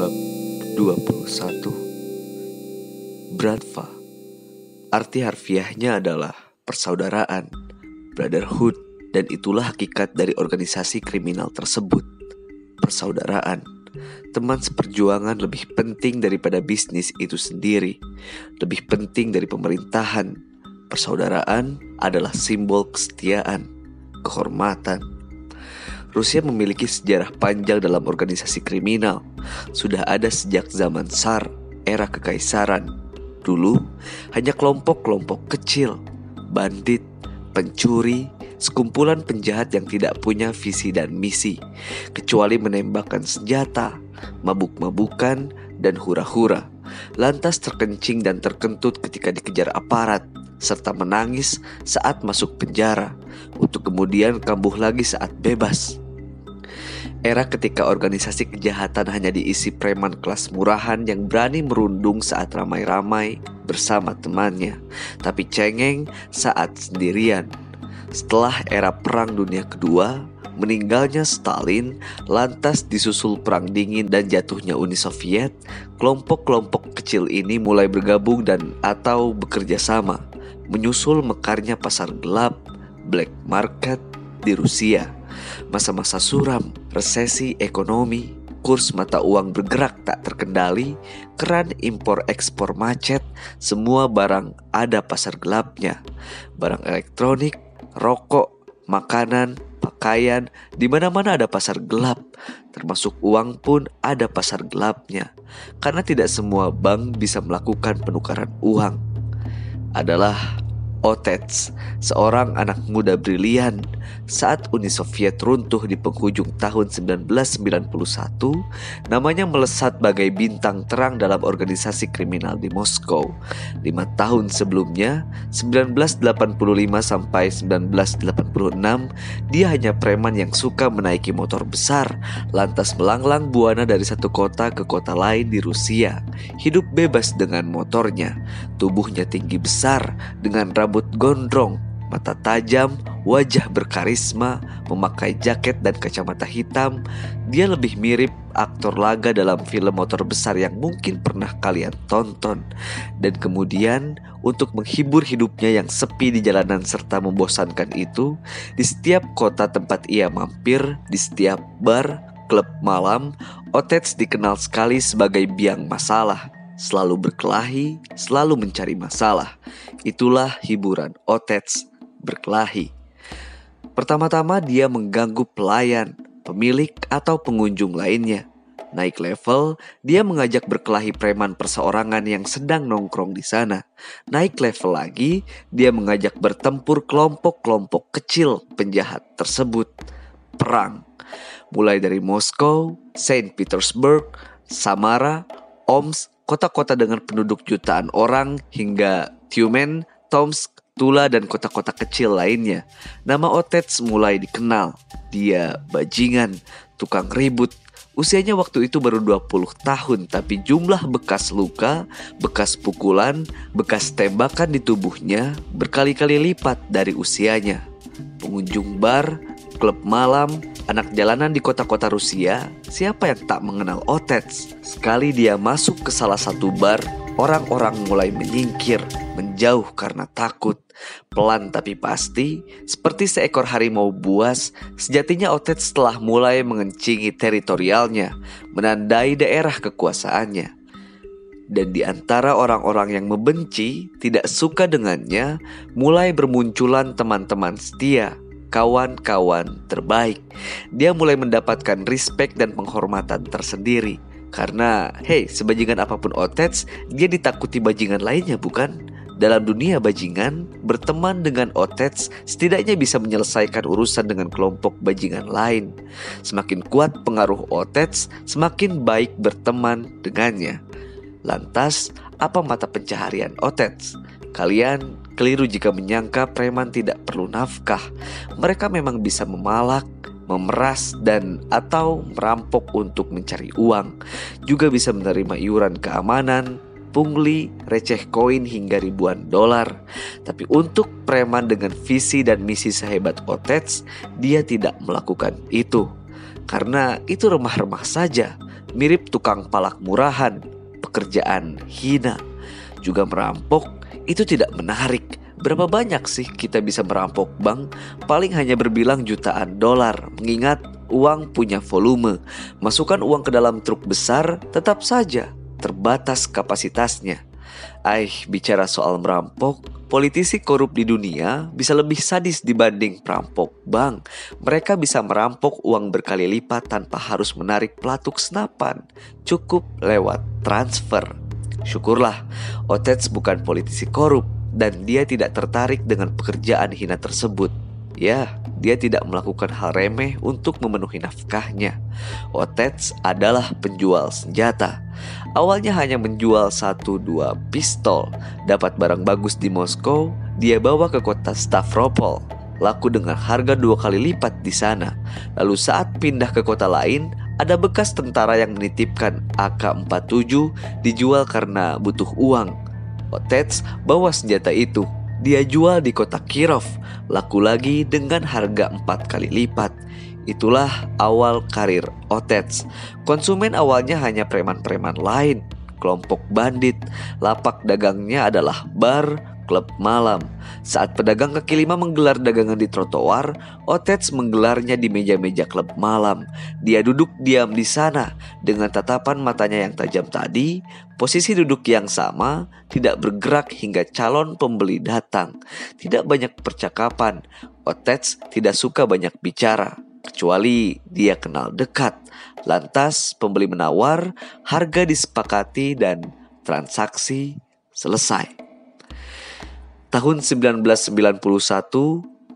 Bab 21. Bratva. Arti harfiahnya adalah persaudaraan, brotherhood, dan itulah hakikat dari organisasi kriminal tersebut. Persaudaraan, teman seperjuangan lebih penting daripada bisnis itu sendiri, lebih penting dari pemerintahan. Persaudaraan adalah simbol kesetiaan, kehormatan. Rusia memiliki sejarah panjang dalam organisasi kriminal. Sudah ada sejak zaman Tsar, era kekaisaran. Dulu hanya kelompok-kelompok kecil, bandit, pencuri, sekumpulan penjahat yang tidak punya visi dan misi, kecuali menembakkan senjata, mabuk-mabukan, dan hura-hura. Lantas terkencing dan terkentut ketika dikejar aparat, serta menangis saat masuk penjara, untuk kemudian kambuh lagi saat bebas. Era ketika organisasi kejahatan hanya diisi preman kelas murahan yang berani merundung saat ramai-ramai bersama temannya, tapi cengeng saat sendirian. Setelah era Perang Dunia Kedua, meninggalnya Stalin, lantas disusul Perang Dingin dan jatuhnya Uni Soviet, kelompok-kelompok kecil ini mulai bergabung dan atau bekerja sama, menyusul mekarnya pasar gelap, black market di Rusia. Masa-masa suram, resesi ekonomi, kurs mata uang bergerak tak terkendali, keran impor-ekspor macet, semua barang ada pasar gelapnya. Barang elektronik, rokok, makanan, pakaian, di mana-mana ada pasar gelap. Termasuk uang pun ada pasar gelapnya. Karena tidak semua bank bisa melakukan penukaran uang. Adalah Otets, seorang anak muda brilian. Saat Uni Soviet runtuh di penghujung tahun 1991, namanya melesat bagai bintang terang dalam organisasi kriminal di Moskow. 5 tahun sebelumnya, 1985 sampai 1986, dia hanya preman yang suka menaiki motor besar, lantas melanglang buana dari satu kota ke kota lain di Rusia. Hidup bebas dengan motornya, tubuhnya tinggi besar, dengan rambut gondrong, mata tajam, wajah berkarisma, memakai jaket dan kacamata hitam. Dia lebih mirip aktor laga dalam film motor besar yang mungkin pernah kalian tonton. Dan kemudian untuk menghibur hidupnya yang sepi di jalanan serta membosankan itu, di setiap kota tempat ia mampir, di setiap bar, klub malam, Otets dikenal sekali sebagai biang masalah. Selalu berkelahi, selalu mencari masalah. Itulah hiburan Otets, berkelahi. Pertama-tama dia mengganggu pelayan, pemilik atau pengunjung lainnya. Naik level, dia mengajak berkelahi preman perseorangan yang sedang nongkrong di sana. Naik level lagi, dia mengajak bertempur kelompok-kelompok kecil penjahat tersebut. Perang. Mulai dari Moskow, Saint Petersburg, Samara, Omsk, kota-kota dengan penduduk jutaan orang, hingga Tyumen, Tomsk, Tula, dan kota-kota kecil lainnya. Nama Otets mulai dikenal. Dia bajingan, tukang ribut. Usianya waktu itu baru 20 tahun, tapi jumlah bekas luka, bekas pukulan, bekas tembakan di tubuhnya berkali-kali lipat dari usianya. Pengunjung bar, klub malam, anak jalanan di kota-kota Rusia, siapa yang tak mengenal Otets? Sekali dia masuk ke salah satu bar, orang-orang mulai menyingkir, menjauh karena takut. Pelan tapi pasti, seperti seekor harimau buas, sejatinya Otets telah mulai mengencingi teritorialnya, menandai daerah kekuasaannya. Dan di antara orang-orang yang membenci, tidak suka dengannya, mulai bermunculan teman-teman setia, kawan-kawan terbaik. Dia mulai mendapatkan respect dan penghormatan tersendiri. Karena, sebajingan apapun Otets, dia ditakuti bajingan lainnya, bukan? Dalam dunia bajingan, berteman dengan Otets setidaknya bisa menyelesaikan urusan dengan kelompok bajingan lain. Semakin kuat pengaruh Otets, semakin baik berteman dengannya. Lantas, apa mata pencaharian Otets? Kalian keliru jika menyangka preman tidak perlu nafkah. Mereka memang bisa memalak, memeras, dan atau merampok untuk mencari uang. Juga bisa menerima iuran keamanan, pungli, receh koin hingga ribuan dolar. Tapi untuk preman dengan visi dan misi sehebat Otets, dia tidak melakukan itu. Karena itu remah-remah saja. mirip tukang palak murahan, pekerjaan hina. Juga merampok itu tidak menarik. Berapa banyak sih kita bisa merampok bank? Paling hanya berbilang jutaan dolar, mengingat uang punya volume. Masukkan uang ke dalam truk besar, tetap saja terbatas kapasitasnya. Bicara soal merampok, politisi korup di dunia bisa lebih sadis dibanding perampok bank. Mereka bisa merampok uang berkali lipat tanpa harus menarik pelatuk senapan. Cukup lewat transfer. Syukurlah, Otetz bukan politisi korup dan dia tidak tertarik dengan pekerjaan hina tersebut. Ya, dia tidak melakukan hal remeh untuk memenuhi nafkahnya. Otetz adalah penjual senjata. Awalnya hanya menjual 1-2 pistol. Dapat barang bagus di Moskow, dia bawa ke kota Stavropol. Laku dengan harga 2 kali lipat di sana. Lalu saat pindah ke kota lain, ada bekas tentara yang menitipkan AK-47 dijual karena butuh uang. Otetz bawa senjata itu. Dia jual di kota Kirov, laku lagi dengan harga 4 kali lipat. Itulah awal karir Otetz. Konsumen awalnya hanya preman-preman lain, kelompok bandit. Lapak dagangnya adalah bar, klub malam. Saat pedagang kaki lima menggelar dagangan di trotoar, Otetz menggelarnya di meja-meja klub malam. Dia duduk diam di sana dengan tatapan matanya yang tajam tadi. Posisi duduk yang sama, tidak bergerak hingga calon pembeli datang. Tidak banyak percakapan. Otetz tidak suka banyak bicara, kecuali dia kenal dekat. Lantas pembeli menawar, harga disepakati dan transaksi selesai. Tahun 1991,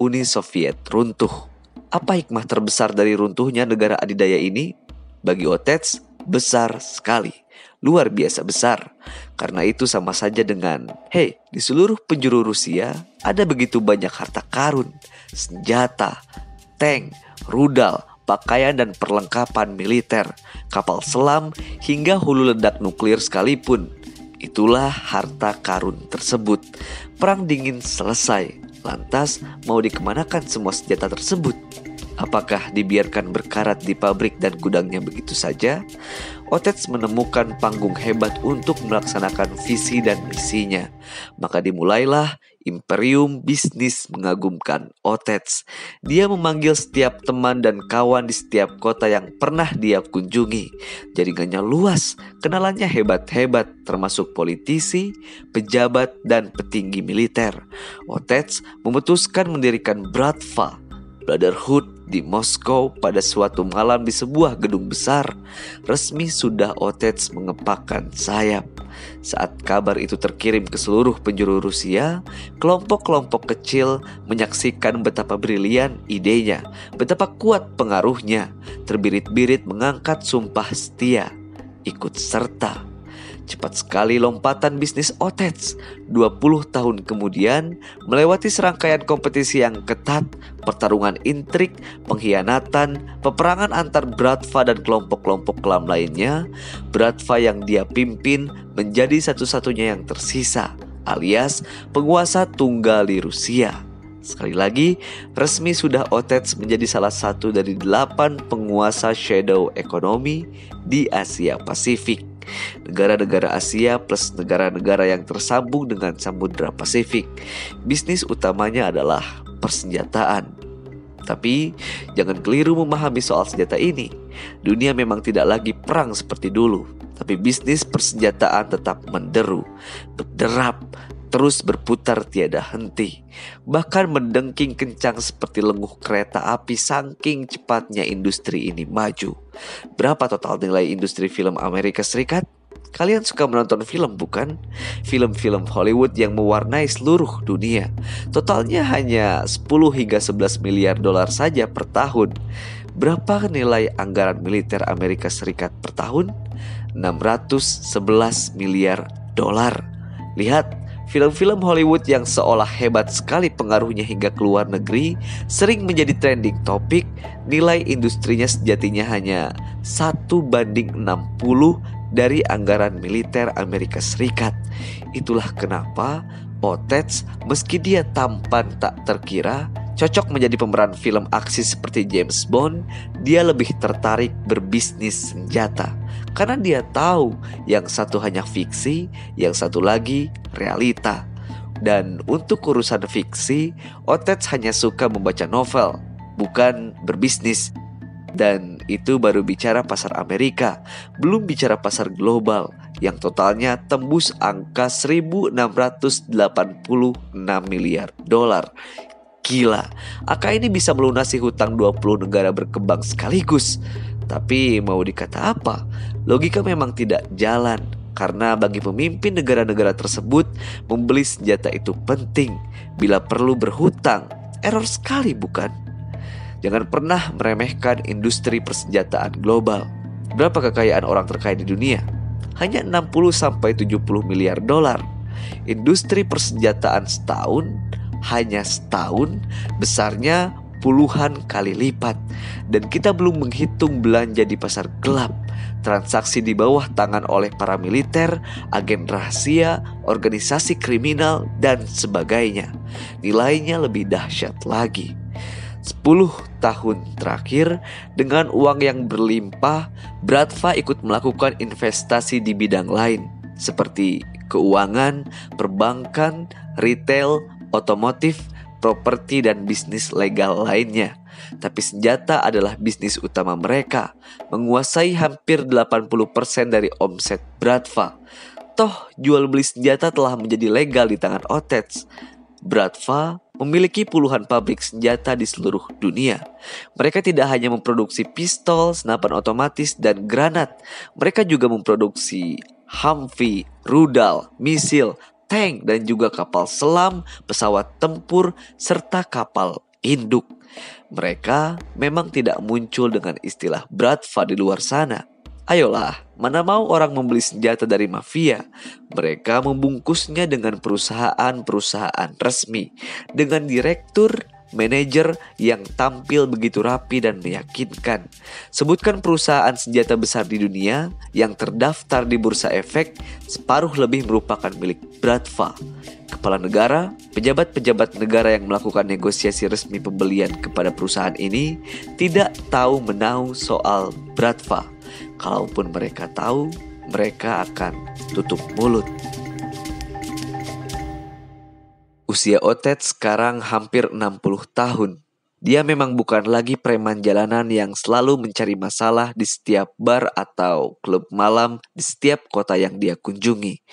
Uni Soviet runtuh. Apa hikmah terbesar dari runtuhnya negara adidaya ini? Bagi Otetz, besar sekali. Luar biasa besar. Karena itu sama saja dengan, di seluruh penjuru Rusia ada begitu banyak harta karun, senjata, tank, rudal, pakaian dan perlengkapan militer, kapal selam, hingga hulu ledak nuklir sekalipun. Itulah harta karun tersebut. Perang dingin selesai. Lantas mau dikemanakan semua senjata tersebut? Apakah dibiarkan berkarat di pabrik dan gudangnya begitu saja? Otetz menemukan panggung hebat untuk melaksanakan visi dan misinya. Maka dimulailah imperium bisnis mengagumkan Otetz. Dia memanggil setiap teman dan kawan di setiap kota yang pernah dia kunjungi. Jaringannya luas, kenalannya hebat-hebat, termasuk politisi, pejabat, dan petinggi militer. Otetz memutuskan mendirikan Bratva, Brotherhood, di Moskow pada suatu malam di sebuah gedung besar. Resmi sudah Otetz mengepakkan sayap. Saat kabar itu terkirim ke seluruh penjuru Rusia, kelompok-kelompok kecil menyaksikan betapa brilian idenya, betapa kuat pengaruhnya. Terbirit-birit mengangkat sumpah setia, ikut serta. Cepat sekali lompatan bisnis Otetz. 20 tahun kemudian, melewati serangkaian kompetisi yang ketat, pertarungan intrik, pengkhianatan, peperangan antar Bratva dan kelompok-kelompok kelam lainnya, Bratva yang dia pimpin menjadi satu-satunya yang tersisa, alias penguasa tunggal di Rusia. Sekali lagi, resmi sudah Otetz menjadi salah satu dari 8 penguasa shadow economy di Asia Pasifik. Negara-negara Asia plus negara-negara yang tersambung dengan Samudra Pasifik. Bisnis utamanya adalah persenjataan. Tapi jangan keliru memahami soal senjata ini. Dunia memang tidak lagi perang seperti dulu, tapi bisnis persenjataan tetap menderu, berderap, terus berputar tiada henti. Bahkan mendengking kencang seperti lenguh kereta api saking cepatnya industri ini maju. Berapa total nilai industri film Amerika Serikat? Kalian suka menonton film bukan? Film-film Hollywood yang mewarnai seluruh dunia. Totalnya hanya 10 hingga 11 miliar dolar saja per tahun. Berapa nilai anggaran militer Amerika Serikat per tahun? 611 miliar dolar. Lihat, film-film Hollywood yang seolah hebat sekali pengaruhnya hingga ke luar negeri sering menjadi trending topik. Nilai industrinya sejatinya hanya 1:60 dari anggaran militer Amerika Serikat. Itulah kenapa Otetz meski dia tampan tak terkira, Cocok menjadi pemeran film aksi seperti James Bond, dia lebih tertarik berbisnis senjata. Karena dia tahu yang satu hanya fiksi, yang satu lagi realita. Dan untuk urusan fiksi, Otets hanya suka membaca novel, bukan berbisnis. Dan itu baru bicara pasar Amerika, belum bicara pasar global yang totalnya tembus angka 1.686 miliar dolar. Gila, angka ini bisa melunasi hutang 20 negara berkembang sekaligus. Tapi mau dikata apa? Logika memang tidak jalan. Karena bagi pemimpin negara-negara tersebut, membeli senjata itu penting. Bila perlu berhutang, error sekali bukan? Jangan pernah meremehkan industri persenjataan global. Berapa kekayaan orang terkaya di dunia? Hanya 60-70 miliar dolar. Industri persenjataan hanya setahun besarnya puluhan kali lipat. Dan kita belum menghitung belanja di pasar gelap, transaksi di bawah tangan oleh para militer, agen rahasia, organisasi kriminal, dan sebagainya. Nilainya lebih dahsyat lagi. 10 tahun terakhir, dengan uang yang berlimpah, Bratva ikut melakukan investasi di bidang lain seperti keuangan, perbankan, retail, otomotif, properti, dan bisnis legal lainnya. Tapi senjata adalah bisnis utama mereka, menguasai hampir 80% dari omset Bratva. Toh jual beli senjata telah menjadi legal di tangan Otets. Bratva memiliki puluhan pabrik senjata di seluruh dunia. Mereka tidak hanya memproduksi pistol, senapan otomatis, dan granat. Mereka juga memproduksi Humvee, rudal, misil, tank, dan juga kapal selam, pesawat tempur, serta kapal induk. Mereka memang tidak muncul dengan istilah Bratva di luar sana. Ayolah, mana mau orang membeli senjata dari mafia? Mereka membungkusnya dengan perusahaan-perusahaan resmi, dengan direktur, manajer yang tampil begitu rapi dan meyakinkan. Sebutkan perusahaan senjata besar di dunia yang terdaftar di Bursa Efek, separuh lebih merupakan milik Bratva. Kepala negara, pejabat-pejabat negara yang melakukan negosiasi resmi pembelian kepada perusahaan ini tidak tahu menahu soal Bratva. Kalaupun mereka tahu, mereka akan tutup mulut. Usia Otets sekarang hampir 60 tahun. Dia memang bukan lagi preman jalanan yang selalu mencari masalah di setiap bar atau klub malam di setiap kota yang dia kunjungi.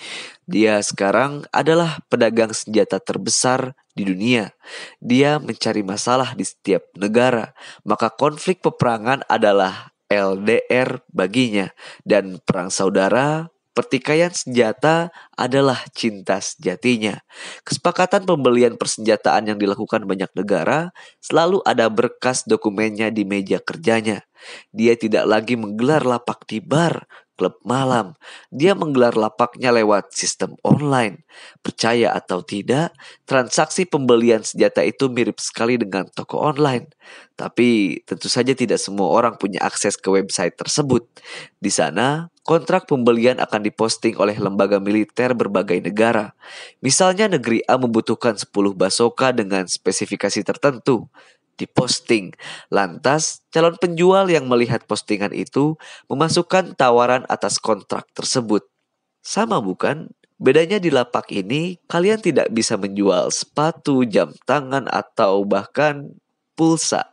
Dia sekarang adalah pedagang senjata terbesar di dunia. Dia mencari masalah di setiap negara. Maka konflik peperangan adalah LDR baginya. Dan perang saudara, pertikaian senjata adalah cinta sejatinya. Kesepakatan pembelian persenjataan yang dilakukan banyak negara, selalu ada berkas dokumennya di meja kerjanya. Dia tidak lagi menggelar lapak di bar, klub malam. Dia menggelar lapaknya lewat sistem online. Percaya atau tidak, transaksi pembelian senjata itu mirip sekali dengan toko online. Tapi tentu saja tidak semua orang punya akses ke website tersebut. Di sana, kontrak pembelian akan diposting oleh lembaga militer berbagai negara. Misalnya negeri A membutuhkan 10 basoka dengan spesifikasi tertentu. Diposting. Lantas, calon penjual yang melihat postingan itu memasukkan tawaran atas kontrak tersebut. Sama bukan? Bedanya di lapak ini, kalian tidak bisa menjual sepatu, jam tangan, atau bahkan pulsa.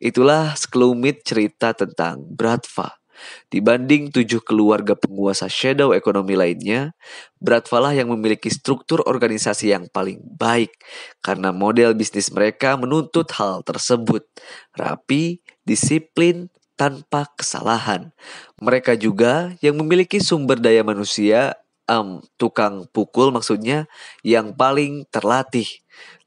Itulah sekelumit cerita tentang Bratva. Dibanding 7 keluarga penguasa shadow ekonomi lainnya, Bratva lah yang memiliki struktur organisasi yang paling baik. Karena model bisnis mereka menuntut hal tersebut. Rapi, disiplin, tanpa kesalahan. Mereka juga yang memiliki sumber daya manusia, tukang pukul maksudnya, yang paling terlatih.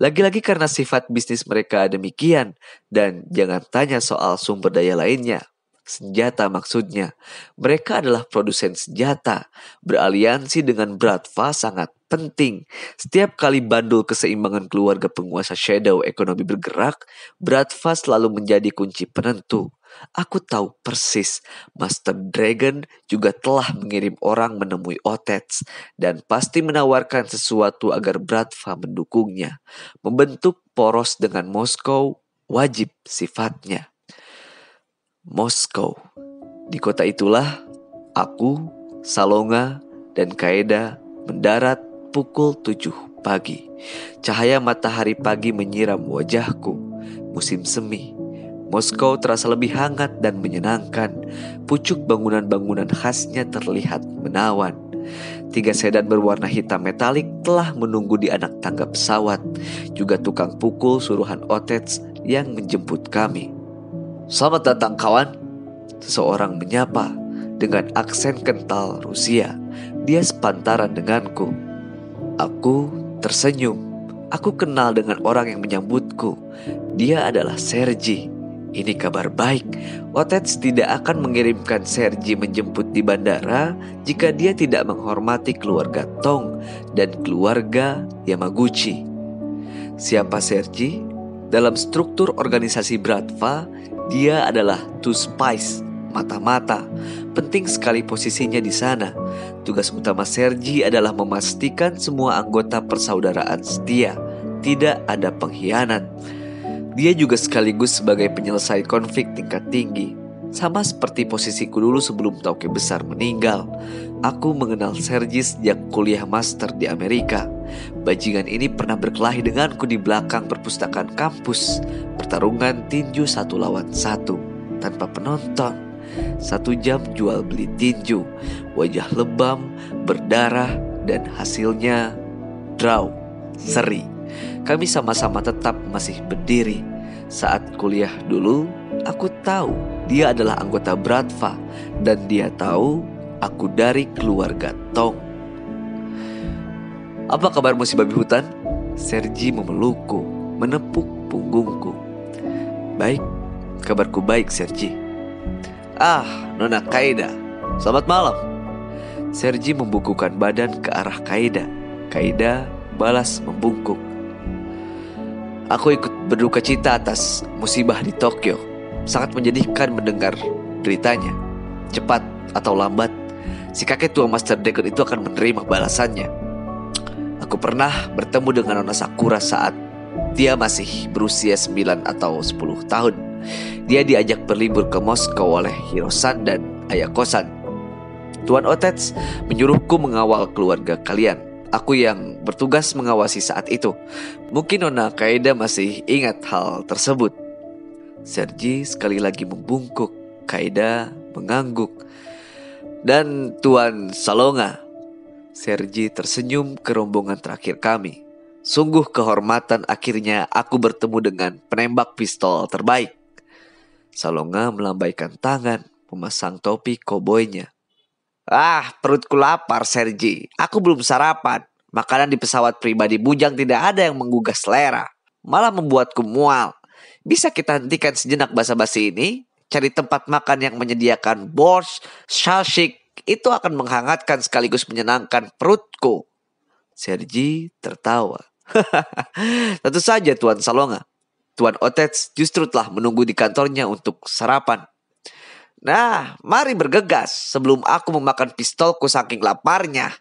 Lagi-lagi karena sifat bisnis mereka demikian. Dan jangan tanya soal sumber daya lainnya. Senjata maksudnya. Mereka adalah produsen senjata. Beraliansi dengan Bratva sangat penting. Setiap kali bandul keseimbangan keluarga penguasa shadow ekonomi bergerak, Bratva selalu menjadi kunci penentu. Aku tahu persis Master Dragon juga telah mengirim orang menemui Otets dan pasti menawarkan sesuatu agar Bratva mendukungnya. Membentuk poros dengan Moskow wajib sifatnya. Moskow. Di kota itulah aku, Salonga, dan Kaeda mendarat pukul 7 pagi. Cahaya matahari pagi menyiram wajahku. Musim semi. Moskow terasa lebih hangat dan menyenangkan. Pucuk bangunan-bangunan khasnya terlihat menawan. 3 sedan berwarna hitam metalik telah menunggu di anak tangga pesawat. Juga tukang pukul suruhan Otets yang menjemput kami. "Selamat datang kawan," seseorang menyapa dengan aksen kental Rusia. Dia sepantaran denganku. Aku tersenyum. Aku kenal dengan orang yang menyambutku. Dia adalah Sergi. Ini kabar baik. Otets tidak akan mengirimkan Sergi menjemput di bandara jika dia tidak menghormati keluarga Tong dan keluarga Yamaguchi. Siapa Sergi? Dalam struktur organisasi Bratva, dia adalah two spies, mata-mata. Penting sekali posisinya di sana. Tugas utama Sergi adalah memastikan semua anggota persaudaraan setia. Tidak ada pengkhianat. Dia juga sekaligus sebagai penyelesai konflik tingkat tinggi. Sama seperti posisiku dulu sebelum Tauke Besar meninggal. Aku mengenal Sergi sejak kuliah master di Amerika. Bajingan ini pernah berkelahi denganku di belakang perpustakaan kampus. Pertarungan tinju 1 lawan 1 tanpa penonton. 1 jam jual beli tinju. Wajah lebam, berdarah, dan hasilnya draw, seri. Kami sama-sama tetap masih berdiri. Saat kuliah dulu, aku tahu dia adalah anggota Bratva. Dan dia tahu aku dari keluarga Tong. "Apa kabarmu si babi hutan?" Sergi memelukku, menepuk punggungku. "Baik, kabarku baik Sergi." "Ah, Nona Kaeda, selamat malam." Sergi membukukan badan ke arah Kaeda. Kaeda balas membungkuk. "Aku ikut berduka cita atas musibah di Tokyo. Sangat menyedihkan mendengar beritanya. Cepat atau lambat, si kakek tua Master Dragon itu akan menerima balasannya. Aku pernah bertemu dengan Nona Sakura saat dia masih berusia 9 atau 10 tahun. Dia diajak berlibur ke Moskow oleh Hirosan dan Ayako-san. Tuan Otets menyuruhku mengawal keluarga kalian. Aku yang bertugas mengawasi saat itu. Mungkin Nona Kaeda masih ingat hal tersebut." Sergi sekali lagi membungkuk. Kaeda mengangguk. "Dan Tuan Salonga." Sergi tersenyum ke rombongan terakhir kami. "Sungguh kehormatan akhirnya aku bertemu dengan penembak pistol terbaik." Salonga melambaikan tangan, memasang topi koboynya. "Ah, perutku lapar Sergi. Aku belum sarapan. Makanan di pesawat pribadi bujang tidak ada yang menggugah selera. Malah membuatku mual. Bisa kita hentikan sejenak basa-basi ini? Cari tempat makan yang menyediakan borscht, shashik. Itu akan menghangatkan sekaligus menyenangkan perutku." Sergi tertawa. "Tentu saja Tuan Salonga. Tuan Otets justru telah menunggu di kantornya untuk sarapan. Nah, mari bergegas sebelum aku memakan pistolku saking laparnya."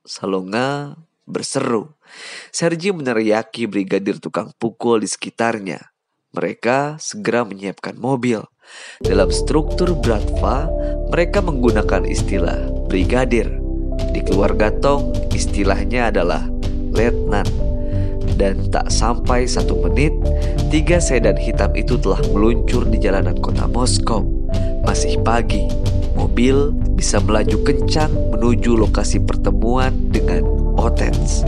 Salonga berseru. Sergi meneriaki brigadir tukang pukul di sekitarnya. Mereka segera menyiapkan mobil. Dalam struktur Bratva, mereka menggunakan istilah brigadir. Di keluarga Tong, istilahnya adalah letnan. Dan tak sampai 1 menit, 3 sedan hitam itu telah meluncur di jalanan kota Moskow. Masih pagi, mobil bisa melaju kencang menuju lokasi pertemuan dengan Otets.